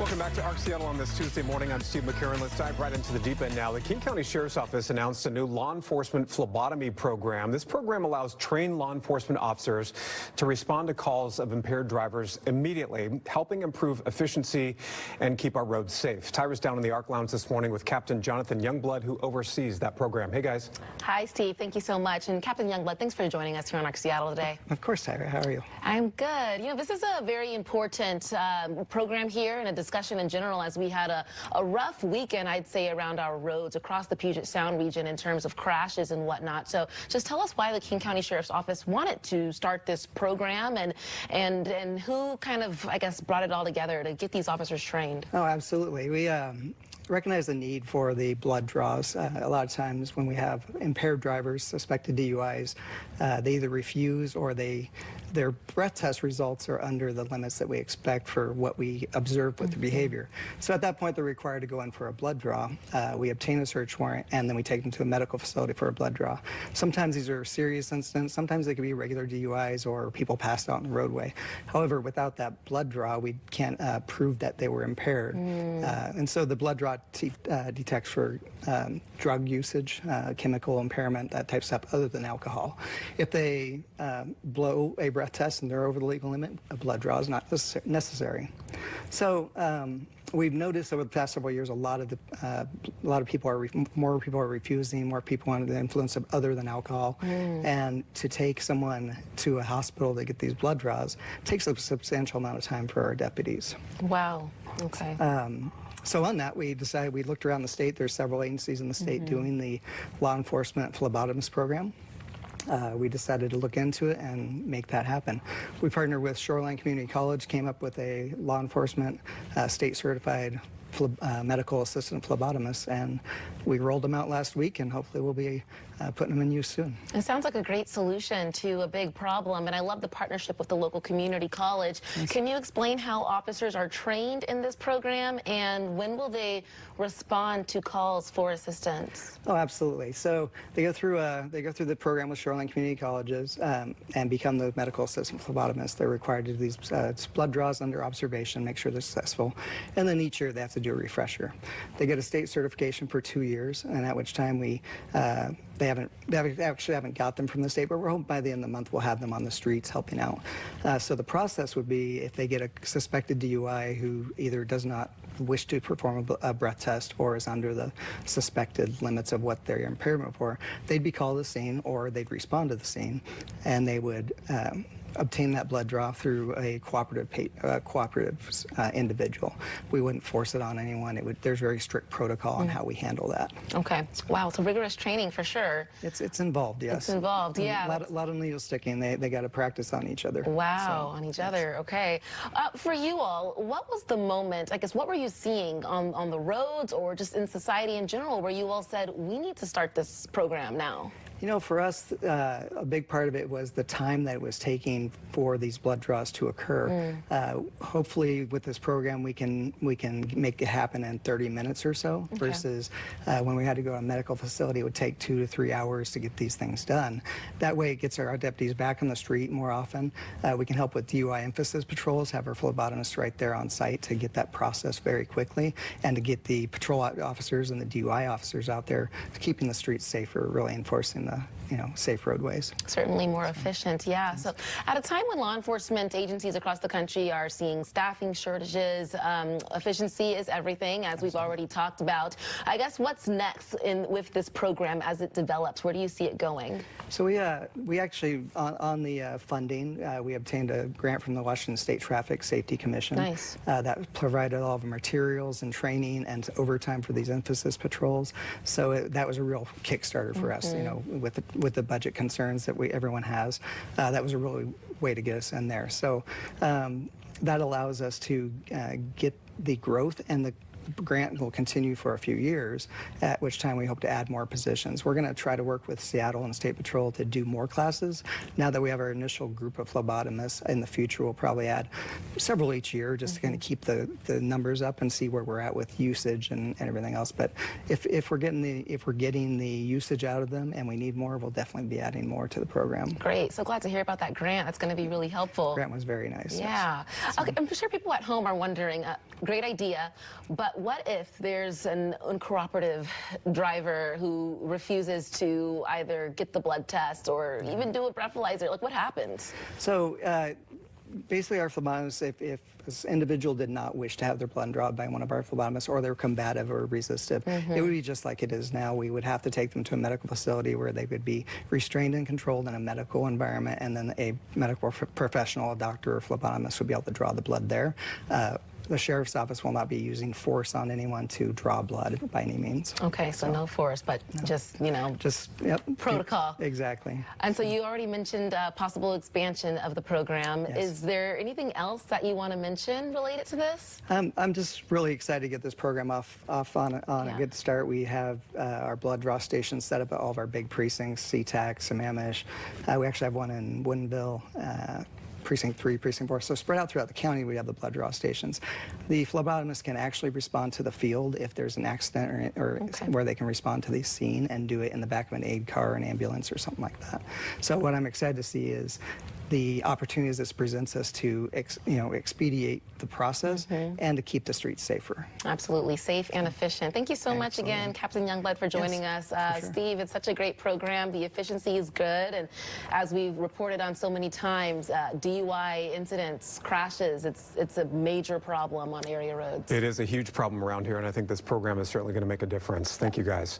Welcome back to ARC Seattle on this Tuesday morning. I'm Steve McCarran. Let's dive right into the deep end now. The King County Sheriff's Office announced a new law enforcement phlebotomy program. This program allows trained law enforcement officers to respond to calls of impaired drivers immediately, helping improve efficiency and keep our roads safe. Tyra's down in the ARC Lounge this morning with Captain Jonathan Youngblood, who oversees that program. Hey, guys. Hi, Steve. Thank you so much. And Captain Youngblood, thanks for joining us here on ARC Seattle today. Of course, Tyra. How are you? I'm good. You know, this is a very important program here and a discussion in general, as we had a rough weekend, I'd say, around our roads across the Puget Sound region in terms of crashes and whatnot. So just tell us why the King County Sheriff's Office wanted to start this program and who kind of, I guess, brought it all together to get these officers trained. Oh, absolutely. We recognize the need for the blood draws. A lot of times when we have impaired drivers, suspected DUIs, they either refuse or their breath test results are under the limits that we expect for what we observe with the behavior. So at that point, they're required to go in for a blood draw. We obtain a search warrant, and then we take them to a medical facility for a blood draw. Sometimes these are serious incidents. Sometimes they could be regular DUIs or people passed out on the roadway. However, without that blood draw, we can't prove that they were impaired. And so the blood draw detects for drug usage, chemical impairment, that type of stuff, other than alcohol. If they blow a breath test and they're over the legal limit, a blood draw is not necessary. So we've noticed over the past several years, more people are refusing, more people under the influence of other than alcohol, and to take someone to a hospital to get these blood draws takes a substantial amount of time for our deputies. Wow. Okay. So on that, we decided, we looked around the state. There's several agencies in the state doing the law enforcement phlebotomist program. We decided to look into it and make that happen. We partnered with Shoreline Community College, came up with a law enforcement state-certified medical assistant phlebotomist, and we rolled them out last week, and hopefully we'll be putting them in use soon. It sounds like a great solution to a big problem, and I love the partnership with the local community college. Yes. Can you explain how officers are trained in this program, and when will they respond to calls for assistance? Oh, absolutely. So they go through the program with Shoreline Community Colleges and become the medical assistant phlebotomist. They're required to do these blood draws under observation, make sure they're successful, and then each year they have to do a refresher. They get a state certification for 2 years, and at which time they actually haven't got them from the state, but we're hoping by the end of the month we'll have them on the streets helping out. So the process would be, if they get a suspected DUI who either does not wish to perform a breath test or is under the suspected limits of what they're impairment for, they'd be called to the scene, or they'd respond to the scene, and they would obtain that blood draw through a cooperative individual. We wouldn't force it on anyone. There's very strict protocol on how we handle that. Okay. Wow, it's a rigorous training for sure. It's involved, yes. It's involved, yeah. A lot of needle sticking. They got to practice on each other. Wow, on each other. Okay. For you all, what was the moment, I guess, what were you seeing on the roads or just in society in general where you all said, we need to start this program now? You know, for us, a big part of it was the time that it was taking for these blood draws to occur. Hopefully, with this program, we can make it happen in 30 minutes or so, versus when we had to go to a medical facility, it would take 2 to 3 hours to get these things done. That way, it gets our deputies back on the street more often. We can help with DUI emphasis patrols, have our phlebotomists right there on site to get that process very quickly, and to get the patrol officers and the DUI officers out there keeping the streets safer, really enforcing the safe roadways. Certainly more efficient, yeah. So at a time when law enforcement agencies across the country are seeing staffing shortages, efficiency is everything, as we've already talked about. I guess what's next with this program as it develops? Where do you see it going? So we actually, on the funding, we obtained a grant from the Washington State Traffic Safety Commission. Nice. That provided all of the materials and training and overtime for these emphasis patrols. So that was a real Kickstarter for us, with the budget concerns that everyone has. That was a really way to get us in there. So that allows us to get the growth and grant will continue for a few years, at which time we hope to add more positions. We're going to try to work with Seattle and State Patrol to do more classes. Now that we have our initial group of phlebotomists, in the future we'll probably add several each year just to kind of keep the numbers up and see where we're at with usage and everything else. But if we're getting the usage out of them and we need more, we'll definitely be adding more to the program. Great. So glad to hear about that grant. That's going to be really helpful. The grant was very nice. Yeah. Yes. Okay, I'm sure people at home are wondering, great idea, but what if there's an uncooperative driver who refuses to either get the blood test or even do a breathalyzer? Like, what happens? So basically, our phlebotomists, if this individual did not wish to have their blood drawn by one of our phlebotomists, or they're combative or resistive, it would be just like it is now. We would have to take them to a medical facility where they would be restrained and controlled in a medical environment, and then a medical professional, a doctor or phlebotomist, would be able to draw the blood there. The sheriff's office will not be using force on anyone to draw blood by any means. Okay, so no force, but just, you know, yep, protocol. Exactly. And so you already mentioned possible expansion of the program. Yes. Is there anything else that you want to mention related to this? I'm just really excited to get this program off on a good start. We have our blood draw stations set up at all of our big precincts, SeaTac, Sammamish. We actually have one in Woodinville, Precinct 3, Precinct 4. So spread out throughout the county, we have the blood draw stations. The phlebotomist can actually respond to the field if there's an accident or where they can respond to the scene and do it in the back of an aid car, an ambulance, or something like that. So what I'm excited to see is the opportunities this presents us to expedite the process and to keep the streets safer. Absolutely, safe and efficient. Thank you so much again, Captain Youngblood, for joining us. Sure. Steve, it's such a great program. The efficiency is good, and as we've reported on so many times, DUI incidents, crashes, it's a major problem on area roads. It is a huge problem around here, and I think this program is certainly going to make a difference. Thank you, guys.